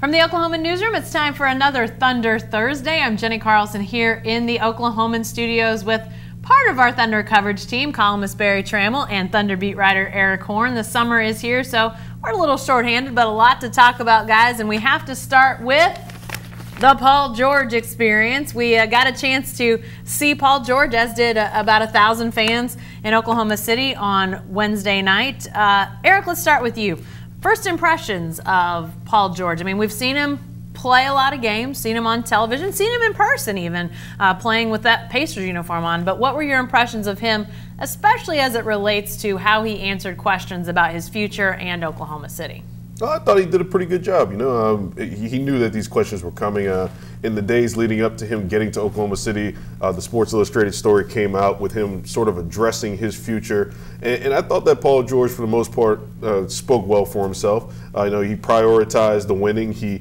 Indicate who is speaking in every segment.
Speaker 1: From the Oklahoman Newsroom, it's time for another Thunder Thursday. I'm Jenni Carlson here in the Oklahoman studios with part of our Thunder coverage team, columnist Barry Trammell and Thunder beat writer Erik Horn. The summer is here, so we're a little shorthanded, but a lot to talk about, guys, and we have to start with the Paul George experience. We got a chance to see Paul George, as did about 1,000 fans in Oklahoma City on Wednesday night. Erik, let's start with you. First impressions of Paul George. I mean, we've seen him play a lot of games, seen him on television, seen him in person even, playing with that Pacers uniform on. But what were your impressions of him, especially as it relates to how he answered questions about his future and Oklahoma City?
Speaker 2: Well, I thought he did a pretty good job. He knew that these questions were coming. In the days leading up to him getting to Oklahoma City, the Sports Illustrated story came out with him sort of addressing his future. And I thought that Paul George, for the most part, spoke well for himself. He prioritized the winning. He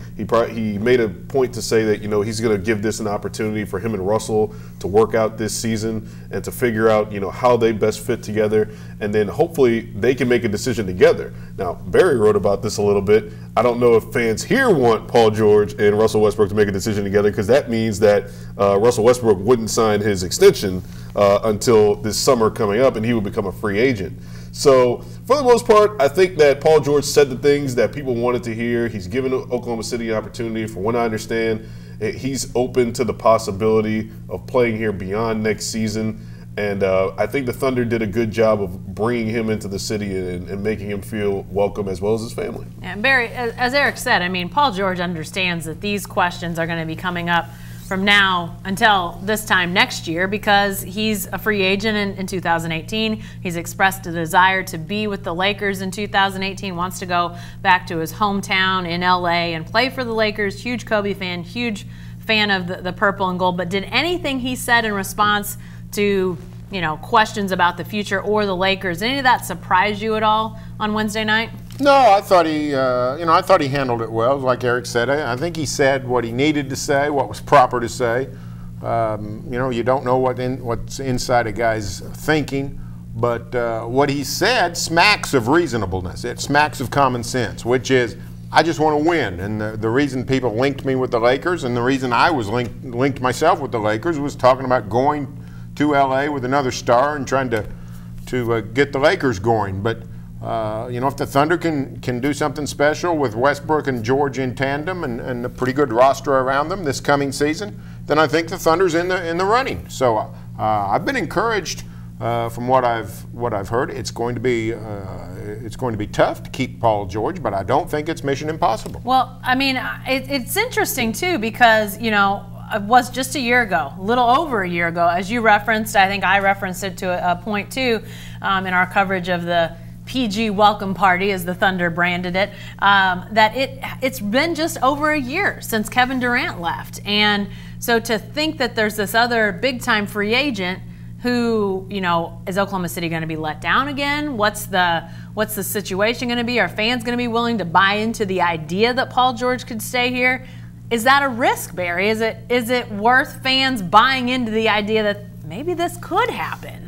Speaker 2: made a point to say that he's going to give this an opportunity for him and Russell to work out this season and to figure out how they best fit together, and then hopefully they can make a decision together. Now, Barry wrote about this a little bit. I don't know if fans here want Paul George and Russell Westbrook to make a decision together, because that means that Russell Westbrook wouldn't sign his extension until this summer coming up, and he would become a free agent. So for the most part, I think that Paul George said the things that people wanted to hear. He's given Oklahoma City an opportunity. From what I understand, he's open to the possibility of playing here beyond next season. And I think the Thunder did a good job of bringing him into the city and making him feel welcome, as well as his family. And
Speaker 1: Barry, as Erik said, I mean, Paul George understands that these questions are going to be coming up from now until this time next year, because he's a free agent in 2018. He's expressed a desire to be with the Lakers in 2018, wants to go back to his hometown in LA and play for the Lakers. Huge Kobe fan, huge fan of the purple and gold. But did anything he said in response to questions about the future or the Lakers, any of that surprise you at all on Wednesday night?
Speaker 3: No, I thought he handled it well. Like Erik said, I think he said what he needed to say, what was proper to say. You don't know what's inside a guy's thinking, but what he said smacks of reasonableness. It smacks of common sense, which is, I just want to win. And the reason people linked me with the Lakers, and the reason I was linked myself with the Lakers, was talking about going to LA with another star and trying to get the Lakers going. But if the Thunder can do something special with Westbrook and George in tandem and a pretty good roster around them this coming season, then I think the Thunder's in the running. So I've been encouraged from what I've heard. It's going to be tough to keep Paul George, but I don't think it's mission impossible.
Speaker 1: Well, I mean, it's interesting too, because it was just a year ago, a little over a year ago, as you referenced. I think I referenced it to a point too in our coverage of the PG welcome party, as the Thunder branded it, that it's been just over a year since Kevin Durant left. And so to think that there's this other big-time free agent who, is Oklahoma City going to be let down again? What's the situation going to be? Are fans going to be willing to buy into the idea that Paul George could stay here? Is that a risk, Barry? Is it worth fans buying into the idea that maybe this could happen?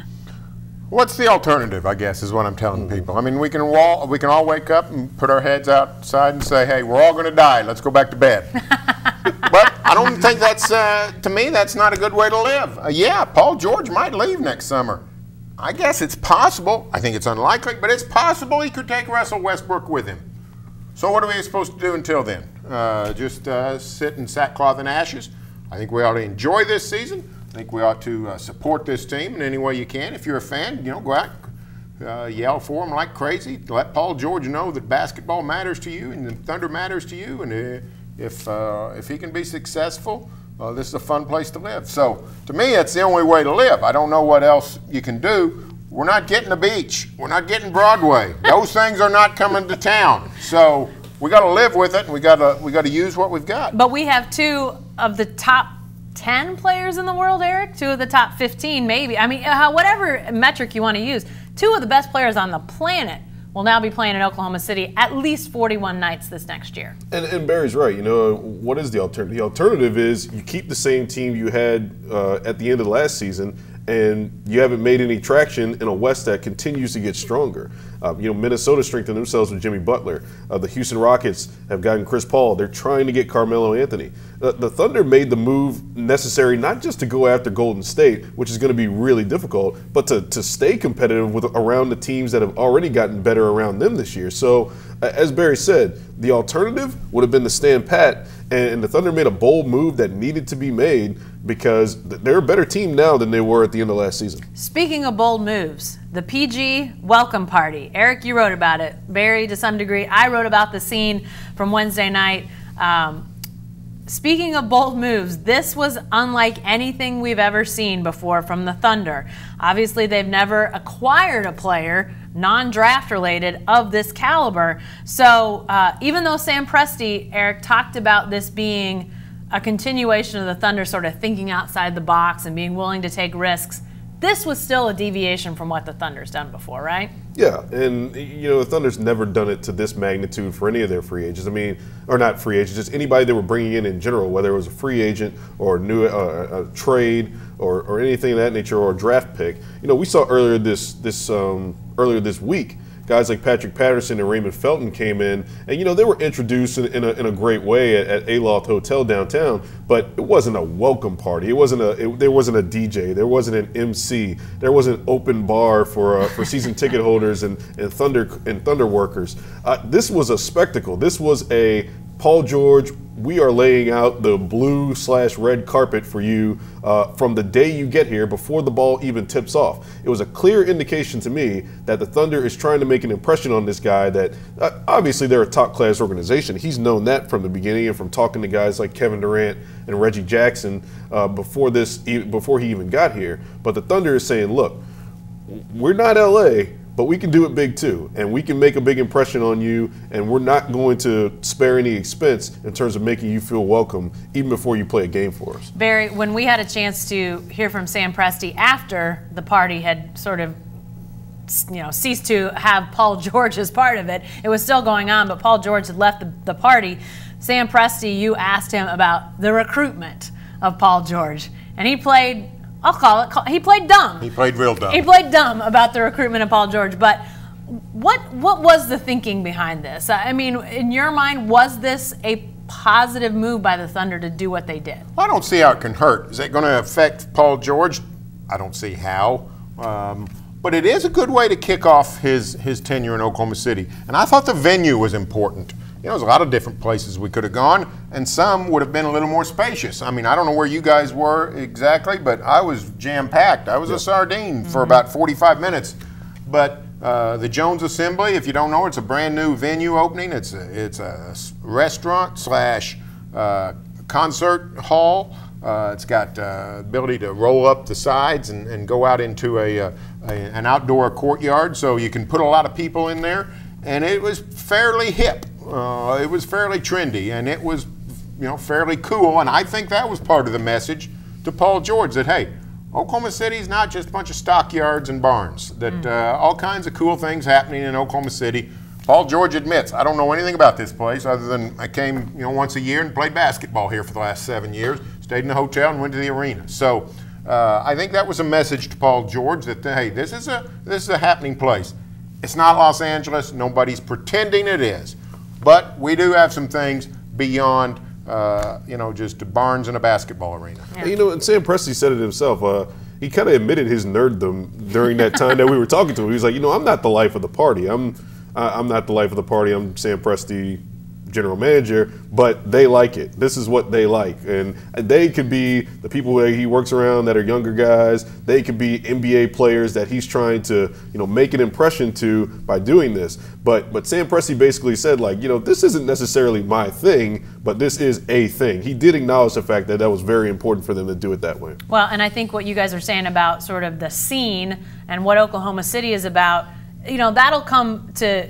Speaker 3: What's the alternative, I guess, is what I'm telling people. I mean, we can all wake up and put our heads outside and say, hey, we're all going to die. Let's go back to bed. But I don't think that's, to me, that's not a good way to live. Yeah, Paul George might leave next summer. I guess it's possible. I think it's unlikely, but it's possible he could take Russell Westbrook with him. So what are we supposed to do until then? Just sit in sackcloth and ashes? I think we ought to enjoy this season. I think we ought to support this team in any way you can. If you're a fan, go out, yell for them like crazy. Let Paul George know that basketball matters to you and the Thunder matters to you. And if he can be successful, this is a fun place to live. So to me, that's the only way to live. I don't know what else you can do. We're not getting the beach. We're not getting Broadway. Those things are not coming to town. So we got to live with it, and we got to use what we've got.
Speaker 1: But we have two of the top 10 players in the world, Erik. Two of the top 15, maybe. I mean, whatever metric you want to use. Two of the best players on the planet will now be playing in Oklahoma City at least 41 nights this next year.
Speaker 2: And Barry's right. What is the alternative? The alternative is you keep the same team you had at the end of the last season, and you haven't made any traction in a West that continues to get stronger. Minnesota strengthened themselves with Jimmy Butler. The Houston Rockets have gotten Chris Paul. They're trying to get Carmelo Anthony. The Thunder made the move necessary not just to go after Golden State, which is going to be really difficult, but to stay competitive around the teams that have already gotten better around them this year. So, as Barry said, the alternative would have been to stand pat, and the Thunder made a bold move that needed to be made because they're a better team now than they were at the end of last season.
Speaker 1: Speaking of bold moves, the PG welcome party. Eric, you wrote about it. Barry, to some degree, I wrote about the scene from Wednesday night. Speaking of bold moves, this was unlike anything we've ever seen before from the Thunder. Obviously, they've never acquired a player, non-draft related, of this caliber. So even though Sam Presti, Eric, talked about this being a continuation of the Thunder sort of thinking outside the box and being willing to take risks, this was still a deviation from what the Thunder's done before, right?
Speaker 2: Yeah, and the Thunder's never done it to this magnitude for any of their free agents. I mean, or not free agents, just anybody they were bringing in general, whether it was a free agent or a trade or anything of that nature, or a draft pick. We saw earlier this week, guys like Patrick Patterson and Raymond Felton came in, and they were introduced in a great way at Aloft Hotel downtown. But it wasn't a welcome party. There wasn't a DJ. There wasn't an MC. There wasn't open bar for season ticket holders and Thunder workers. This was a spectacle. This was a Paul George, we are laying out the blue/red carpet for you from the day you get here before the ball even tips off. It was a clear indication to me that the Thunder is trying to make an impression on this guy that obviously they're a top-class organization. He's known that from the beginning and from talking to guys like Kevin Durant and Reggie Jackson before he even got here. But the Thunder is saying, look, we're not LA, but we can do it big too, and we can make a big impression on you, and we're not going to spare any expense in terms of making you feel welcome even before you play a game for us.
Speaker 1: Barry, when we had a chance to hear from Sam Presti after the party had sort of ceased to have Paul George as part of it, it was still going on, but Paul George had left the party. Sam Presti, you asked him about the recruitment of Paul George, and he played, he played dumb.
Speaker 3: He played real dumb.
Speaker 1: He played dumb about the recruitment of Paul George. But what was the thinking behind this? I mean, in your mind, was this a positive move by the Thunder to do what they did?
Speaker 3: Well, I don't see how it can hurt. Is it going to affect Paul George? I don't see how. But it is a good way to kick off his tenure in Oklahoma City. And I thought the venue was important. There's a lot of different places we could have gone, and some would have been a little more spacious. I mean, I don't know where you guys were exactly, but I was jam-packed. I was a sardine for about 45 minutes. But the Jones Assembly, if you don't know, it's a brand new venue opening. It's a restaurant slash concert hall. It's got ability to roll up the sides and go out into an outdoor courtyard, so you can put a lot of people in there. And it was fairly hip. It was fairly trendy, and it was, fairly cool. And I think that was part of the message to Paul George that, hey, Oklahoma City is not just a bunch of stockyards and barns. That all kinds of cool things happening in Oklahoma City. Paul George admits, I don't know anything about this place other than I came, once a year and played basketball here for the last 7 years. Stayed in the hotel and went to the arena. So I think that was a message to Paul George that, hey, this is a happening place. It's not Los Angeles. Nobody's pretending it is. But we do have some things beyond, just barns and a basketball arena.
Speaker 2: Yeah. And Sam Presti said it himself. He kind of admitted his nerddom during that time that we were talking to him. He was like, I'm not the life of the party. I'm not the life of the party. I'm Sam Presti, general manager, but they like it. This is what they like. And they could be the people that he works around that are younger guys. They could be NBA players that he's trying to, make an impression to by doing this. But Sam Presti basically said, this isn't necessarily my thing, but this is a thing. He did acknowledge the fact that that was very important for them to do it that way.
Speaker 1: Well, and I think what you guys are saying about sort of the scene and what Oklahoma City is about, that'll come to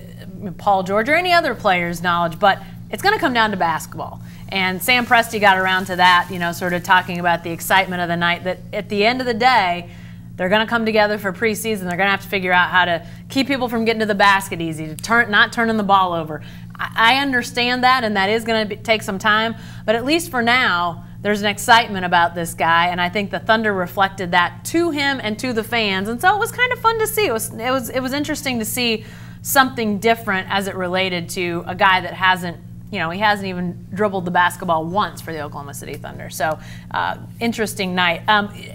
Speaker 1: Paul George or any other player's knowledge, but it's going to come down to basketball. And Sam Presti got around to that, sort of talking about the excitement of the night, that at the end of the day, they're going to come together for preseason. They're going to have to figure out how to keep people from getting to the basket easy, to not turning the ball over. I understand that, and that is going to take some time, but at least for now, there's an excitement about this guy, and I think the Thunder reflected that to him and to the fans, and so it was kind of fun to see. It was interesting to see something different as it related to a guy that hasn't, he hasn't even dribbled the basketball once for the Oklahoma City Thunder. So, interesting night.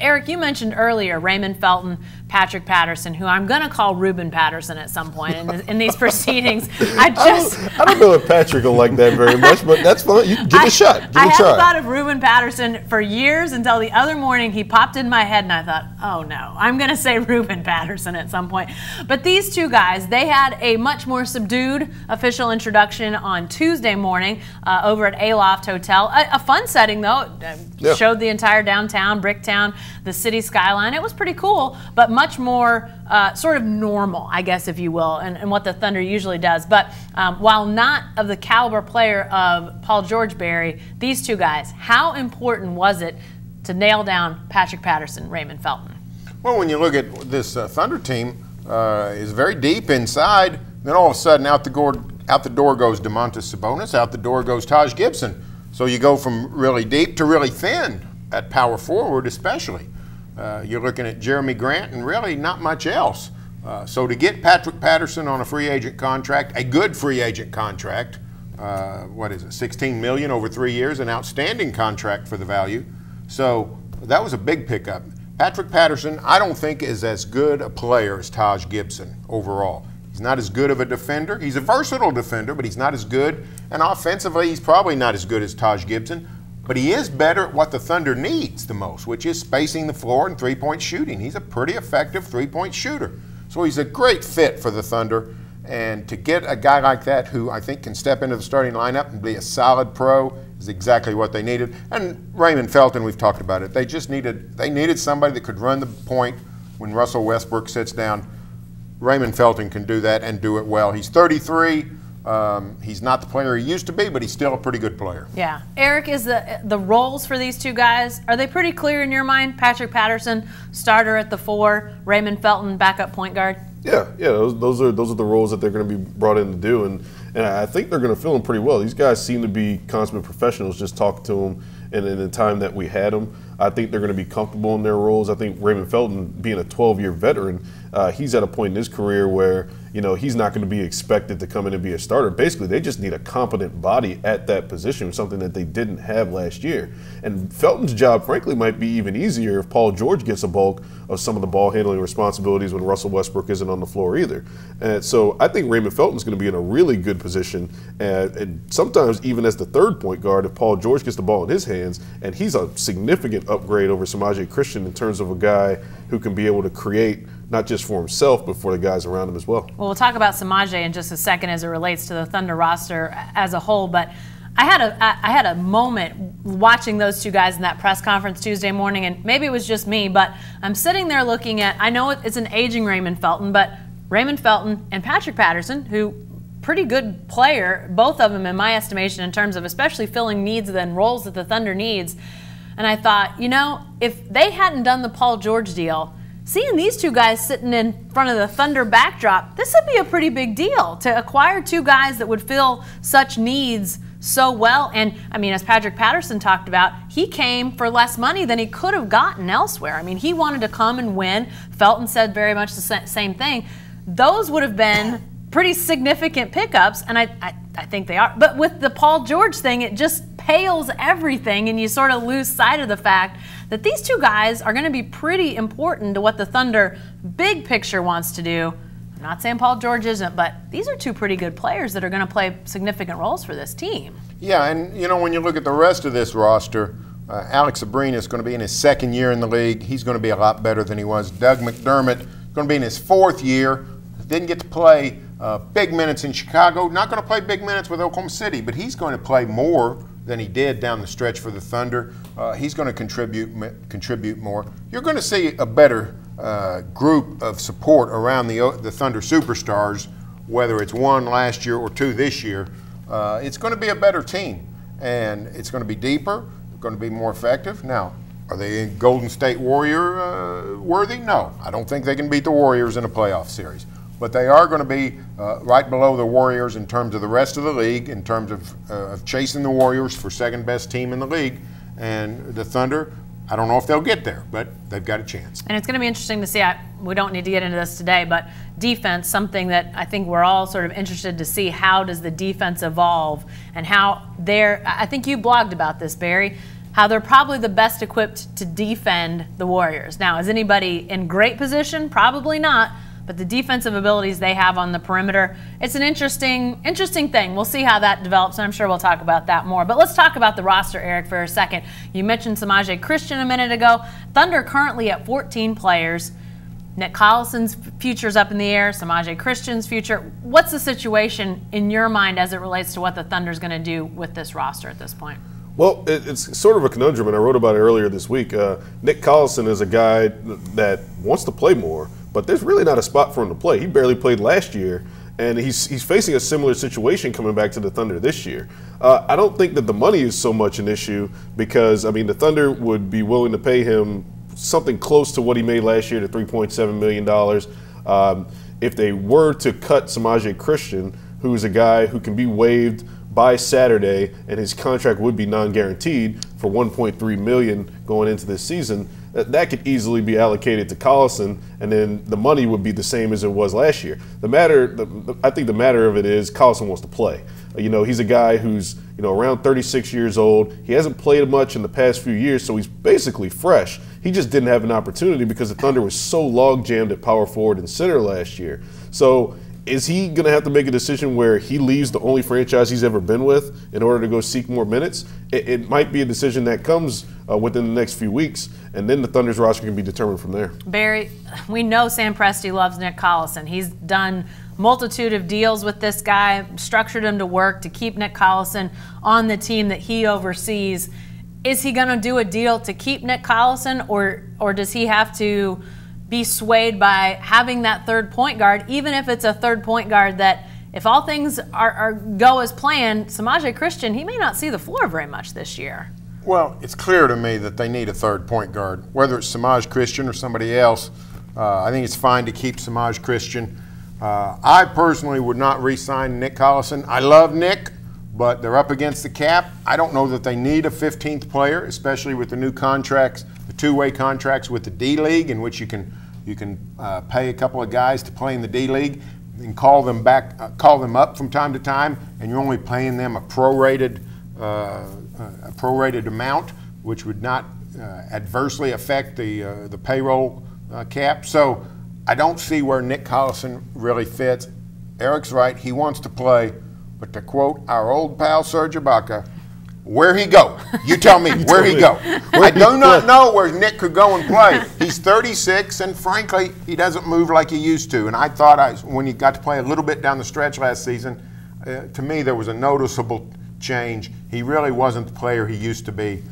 Speaker 1: Erik, you mentioned earlier Raymond Felton, Patrick Patterson, who I'm going to call Ruben Patterson at some point in these proceedings. I
Speaker 2: don't know if Patrick will like that very much, but that's fine. You can give it a shot. Give it a try.
Speaker 1: I haven't thought of Ruben Patterson for years until the other morning he popped in my head, and I thought, oh no, I'm going to say Ruben Patterson at some point. But these two guys, they had a much more subdued official introduction on Tuesday morning over at Aloft Hotel. A fun setting, though. Showed the entire downtown, Bricktown, the city skyline. It was pretty cool, but much more sort of normal, I guess, if you will, and what the Thunder usually does. But while not of the caliber player of Paul George Berry, these two guys, how important was it to nail down Patrick Patterson, Raymond Felton?
Speaker 3: Well, when you look at this Thunder team, is very deep inside. Then all of a sudden, out the door goes Domantas Sabonis. Out the door goes Taj Gibson. So you go from really deep to really thin at power forward, especially. You're looking at Jeremy Grant and really not much else. So to get Patrick Patterson on a free agent contract, a good free agent contract, what is it, $16 million over 3 years, an outstanding contract for the value. So that was a big pickup. Patrick Patterson, I don't think, is as good a player as Taj Gibson overall. He's not as good of a defender. He's a versatile defender, but he's not as good. And offensively, he's probably not as good as Taj Gibson. But he is better at what the Thunder needs the most, which is spacing the floor and three-point shooting. He's a pretty effective three-point shooter. So he's a great fit for the Thunder. And to get a guy like that who I think can step into the starting lineup and be a solid pro is exactly what they needed. And Raymond Felton, we've talked about it. They needed somebody that could run the point when Russell Westbrook sits down. Raymond Felton can do that and do it well. He's 33. He's not the player he used to be, but he's still a pretty good player.
Speaker 1: Yeah. Erik, is the roles for these two guys, are they pretty clear in your mind? Patrick Patterson, starter at the 4, Raymond Felton, backup point guard?
Speaker 2: Yeah. Those are the roles that they're going to be brought in to do, and I think they're going to fill them pretty well. These guys seem to be consummate professionals. Just talking to them, and in the time that we had them, I think they're going to be comfortable in their roles. I think Raymond Felton, being a 12-year veteran, he's at a point in his career where he's not going to be expected to come in and be a starter. Basically, they just need a competent body at that position, something that they didn't have last year. And Felton's job, frankly, might be even easier if Paul George gets a bulk of some of the ball handling responsibilities when Russell Westbrook isn't on the floor either. And so I think Raymond Felton's going to be in a really good position, and sometimes even as the 3rd point guard if Paul George gets the ball in his hands. And he's a significant upgrade over Samaje Christian in terms of a guy who can be able to create not just for himself, but for the guys around him as well.
Speaker 1: Well, we'll talk about Samaje in just a second as it relates to the Thunder roster as a whole, but I had a moment watching those two guys in that press conference Tuesday morning, and maybe it was just me, but I'm sitting there looking at, I know it's an aging Raymond Felton, but Raymond Felton and Patrick Patterson, who pretty good player, both of them in my estimation, in terms of especially filling needs and roles that the Thunder needs. And I thought, if they hadn't done the Paul George deal, seeing these two guys sitting in front of the Thunder backdrop, this would be a pretty big deal to acquire two guys that would fill such needs so well. And, I mean, as Patrick Patterson talked about, he came for less money than he could have gotten elsewhere. I mean, he wanted to come and win. Felton said very much the same thing. Those would have been pretty significant pickups, and I think they are. But with the Paul George thing, it just pales everything, and you sort of lose sight of the fact that these two guys are going to be pretty important to what the Thunder big picture wants to do. I'm not saying Paul George isn't, but these are two pretty good players that are going to play significant roles for this team.
Speaker 3: Yeah, and when you look at the rest of this roster, Alex Sabrina is going to be in his 2nd year in the league. He's going to be a lot better than he was. Doug McDermott is going to be in his 4th year. Didn't get to play big minutes in Chicago. Not going to play big minutes with Oklahoma City, but he's going to play more than he did down the stretch for the Thunder. He's going to contribute more. You're going to see a better group of support around the Thunder superstars, whether it's 1 last year or 2 this year. It's going to be a better team, and it's going to be deeper. It's going to be more effective. Now, are they Golden State Warrior worthy? No. I don't think they can beat the Warriors in a playoff series. But they are going to be right below the Warriors in terms of the rest of the league, in terms of chasing the Warriors for 2nd best team in the league. And the Thunder, I don't know if they'll get there, but they've got a chance.
Speaker 1: And it's going to be interesting to see. We don't need to get into this today, but defense, something that I think we're all sort of interested to see. How does the defense evolve, and how I think you blogged about this, Barry, how they're probably the best equipped to defend the Warriors. Now, is anybody in great position? Probably not. But the defensive abilities they have on the perimeter, it's an interesting thing. We'll see how that develops, and I'm sure we'll talk about that more. But let's talk about the roster, Eric, for a second. You mentioned Samaje Christian a minute ago. Thunder currently at 14 players. Nick Collison's future's up in the air, Samaje Christian's future. What's the situation in your mind as it relates to what the Thunder's going to do with this roster at this point?
Speaker 2: Well, it's sort of a conundrum, and I wrote about it earlier this week. Nick Collison is a guy that wants to play more, but there's really not a spot for him to play. He barely played last year, and he's facing a similar situation coming back to the Thunder this year. I don't think that the money is so much an issue because, I mean, the Thunder would be willing to pay him something close to what he made last year, to $3.7 million. If they were to cut Samaje Christian, who is a guy who can be waived by Saturday, and his contract would be non-guaranteed for $1.3 million going into this season, that could easily be allocated to Collison, and then the money would be the same as it was last year. I think the matter of it is Collison wants to play. You know, he's a guy who's, you know, around 36 years old. He hasn't played much in the past few years, so he's basically fresh. He just didn't have an opportunity because the Thunder was so log-jammed at power forward and center last year. So is he going to have to make a decision where he leaves the only franchise he's ever been with in order to go seek more minutes? It might be a decision that comes within the next few weeks, and then the Thunder's roster can be determined from there.
Speaker 1: Barry, we know Sam Presti loves Nick Collison. He's done multitude of deals with this guy, structured him to work to keep Nick Collison on the team that he oversees. Is he going to do a deal to keep Nick Collison, or does he have to be swayed by having that third point guard, even if it's a third point guard that, if all things go as planned, Samaje Christian, he may not see the floor very much this year?
Speaker 3: Well, it's clear to me that they need a third point guard, whether it's Samaje Christian or somebody else. I think it's fine to keep Samaje Christian. I personally would not re-sign Nick Collison. I love Nick, but they're up against the cap. I don't know that they need a 15th player, especially with the new contracts, the two-way contracts with the D-League, in which you can pay a couple of guys to play in the D-League and call them up from time to time, and you're only paying them a prorated amount, which would not adversely affect the payroll cap. So I don't see where Nick Collison really fits. Eric's right; he wants to play, but to quote our old pal Serge Ibaka, where he go? You tell me, where he go? I do not know where Nick could go and play. He's 36, and frankly, he doesn't move like he used to. And I thought when he got to play a little bit down the stretch last season, to me there was a noticeable change. He really wasn't the player he used to be.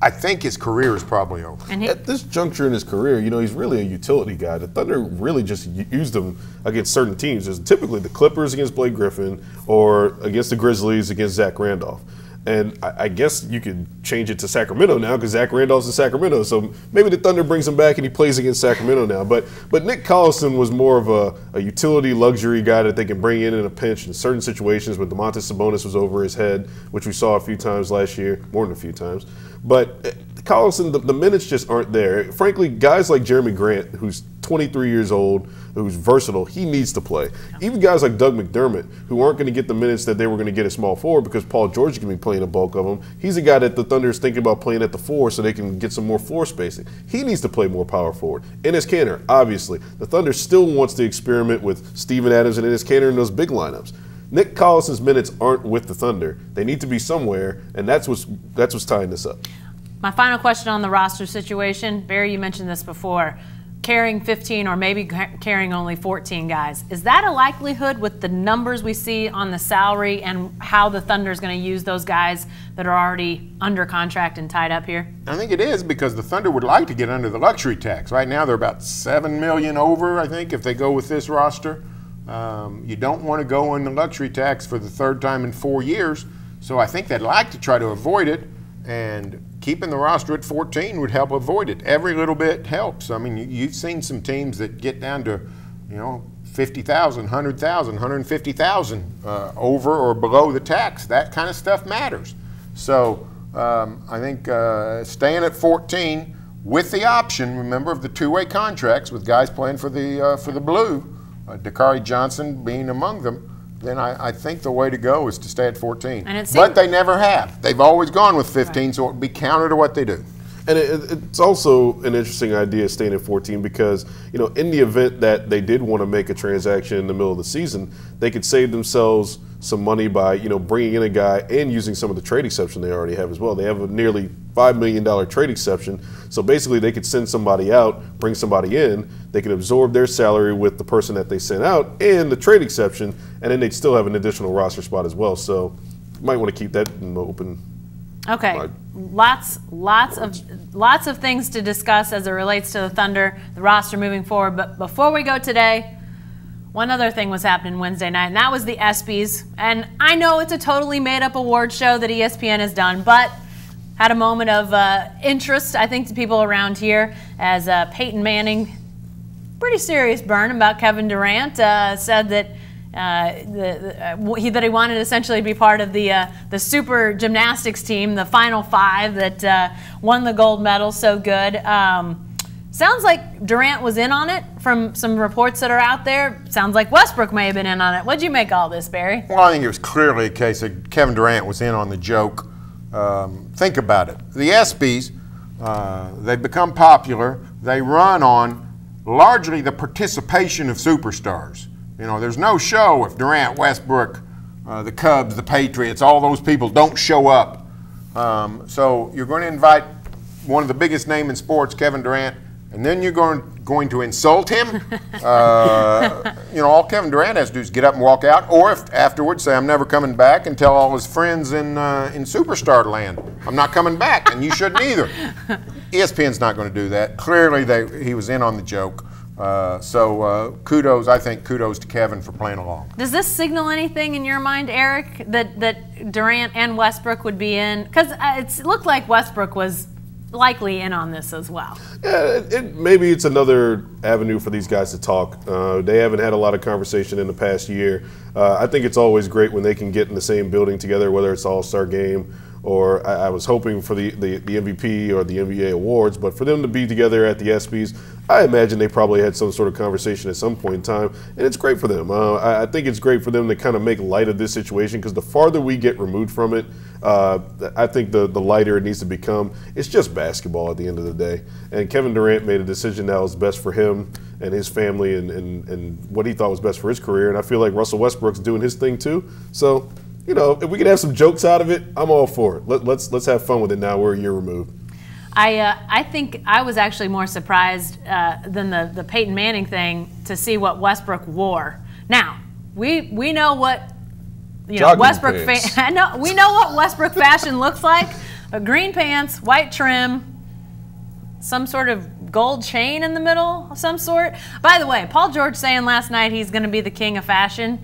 Speaker 3: I think his career is probably over.
Speaker 1: And
Speaker 2: at this juncture in his career, you know, he's really a utility guy. The Thunder really just used him against certain teams. There's typically the Clippers against Blake Griffin, or against the Grizzlies against Zach Randolph. And I guess you could change it to Sacramento now because Zach Randolph's in Sacramento. So maybe the Thunder brings him back and he plays against Sacramento now. But Nick Collison was more of a utility luxury guy that they can bring in a pinch in certain situations when Domantas Sabonis was over his head, which we saw a few times last year, more than a few times. But Collison, the minutes just aren't there. Frankly, guys like Jeremy Grant, who's 23 years old, who's versatile, he needs to play. Even guys like Doug McDermott, who aren't going to get the minutes that they were going to get at small forward because Paul George is going to be playing a bulk of them. He's a guy that the Thunder is thinking about playing at the 4 so they can get some more floor spacing. He needs to play more power forward. Enes Kanter, obviously. The Thunder still wants to experiment with Steven Adams and Enes Kanter in those big lineups. Nick Collison's minutes aren't with the Thunder. They need to be somewhere, and that's what's tying this up.
Speaker 1: My final question on the roster situation, Barry, you mentioned this before, carrying 15 or maybe carrying only 14 guys. Is that a likelihood with the numbers we see on the salary and how the Thunder is going to use those guys that are already under contract and tied up here?
Speaker 3: I think it is, because the Thunder would like to get under the luxury tax. Right now they're about $7 million over, I think, if they go with this roster. You don't want to go in the luxury tax for the third time in 4 years, so I think they'd like to try to avoid it, and keeping the roster at 14 would help avoid it. Every little bit helps. I mean, you've seen some teams that get down to, you know, 50,000, 100,000, 150,000 over or below the tax. That kind of stuff matters. So I think staying at 14 with the option, remember, of the two-way contracts with guys playing for the Blue, Dakari Johnson being among them, then I think the way to go is to stay at 14. But they never have. They've always gone with 15, right. So it would be counter to what they do.
Speaker 2: And it's also an interesting idea staying at 14 because, you know, in the event that they did want to make a transaction in the middle of the season, they could save themselves some money by, you know, bringing in a guy and using some of the trade exception they already have as well. They have a nearly $5 million trade exception. So basically they could send somebody out, bring somebody in, they could absorb their salary with the person that they sent out and the trade exception, and then they'd still have an additional roster spot as well. So you might want to keep that open.
Speaker 1: Okay, lots of things to discuss as it relates to the Thunder, the roster moving forward. But before we go today, one other thing was happening Wednesday night, and that was the ESPYs. And I know it's a totally made-up award show that ESPN has done, but had a moment of interest, I think, to people around here as Peyton Manning, pretty serious burn about Kevin Durant, said that that he wanted to essentially be part of the super gymnastics team, the Final Five that won the gold medal so good. Sounds like Durant was in on it from some reports that are out there. Sounds like Westbrook may have been in on it. What'd you make of all this, Barry?
Speaker 3: Well, I think it was clearly a case that Kevin Durant was in on the joke. Think about it. The ESPYs, they've become popular. They run on largely the participation of superstars. You know, there's no show if Durant, Westbrook, the Cubs, the Patriots, all those people don't show up. So you're going to invite one of the biggest names in sports, Kevin Durant, and then you're going to insult him. You know, all Kevin Durant has to do is get up and walk out, or if afterwards say, I'm never coming back, and tell all his friends in superstar land, I'm not coming back, and you shouldn't either. ESPN's not going to do that. Clearly, he was in on the joke. So kudos, I think kudos to Kevin for playing along.
Speaker 1: Does this signal anything in your mind, Eric, that Durant and Westbrook would be in? Because it looked like Westbrook was likely in on this as well.
Speaker 2: Yeah, maybe it's another avenue for these guys to talk. They haven't had a lot of conversation in the past year. I think it's always great when they can get in the same building together, whether it's All-Star Game or I was hoping for the MVP or the NBA awards, but for them to be together at the ESPYs, I imagine they probably had some sort of conversation at some point in time, and it's great for them. I think it's great for them to kind of make light of this situation because the farther we get removed from it, I think the lighter it needs to become. It's just basketball at the end of the day, and Kevin Durant made a decision that was best for him and his family and what he thought was best for his career, and I feel like Russell Westbrook's doing his thing too. So, you know, if we can have some jokes out of it, I'm all for it. Let's have fun with it now. We're a year removed.
Speaker 1: I think I was actually more surprised than the Peyton Manning thing to see what Westbrook wore. Now we know what Westbrook. We know what Westbrook fashion looks like: green pants, white trim, some sort of gold chain in the middle of some sort. By the way, Paul George saying last night he's going to be the king of fashion.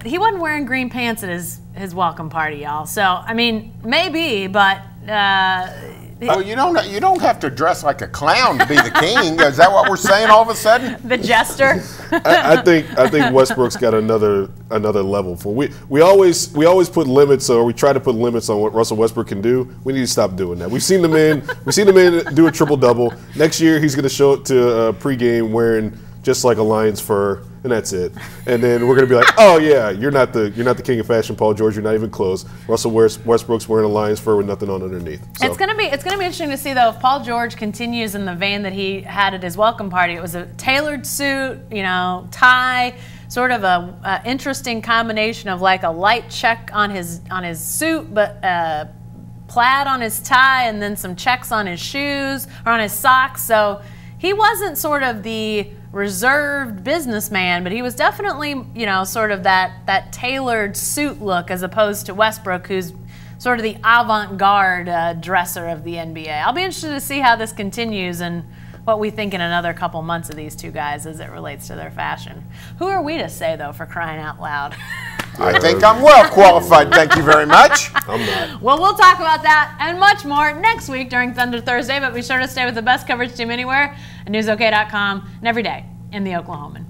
Speaker 1: He wasn't wearing green pants at his welcome party, y'all. So I mean, maybe, but.
Speaker 3: Well, you don't have to dress like a clown to be the king. Is that what we're saying all of a sudden?
Speaker 1: The jester.
Speaker 2: I think Westbrook's got another level for we always put limits, or we try to put limits on what Russell Westbrook can do. We need to stop doing that. We've seen the man do a triple double. Next year he's going to show up to pregame wearing just like a lion's fur, and that's it. And then we're going to be like, oh yeah, you're not the king of fashion, Paul George. You're not even close. Westbrook's wearing a lion's fur with nothing on underneath. So.
Speaker 1: It's going to be interesting to see though if Paul George continues in the vein that he had at his welcome party. It was a tailored suit, you know, tie, sort of a interesting combination of like a light check on his suit, but plaid on his tie, and then some checks on his shoes or on his socks. So he wasn't sort of the reserved businessman, but he was definitely, you know, sort of that tailored suit look as opposed to Westbrook, who's sort of the avant-garde dresser of the NBA. I'll be interested to see how this continues and what we think in another couple months of these two guys as it relates to their fashion. Who are we to say, though, for crying out loud?
Speaker 3: I think I'm well qualified, thank you very much.
Speaker 2: I'm not.
Speaker 1: Well, we'll talk about that and much more next week during Thunder Thursday, but be sure to stay with the best coverage team anywhere at newsok.com and every day in the Oklahoman.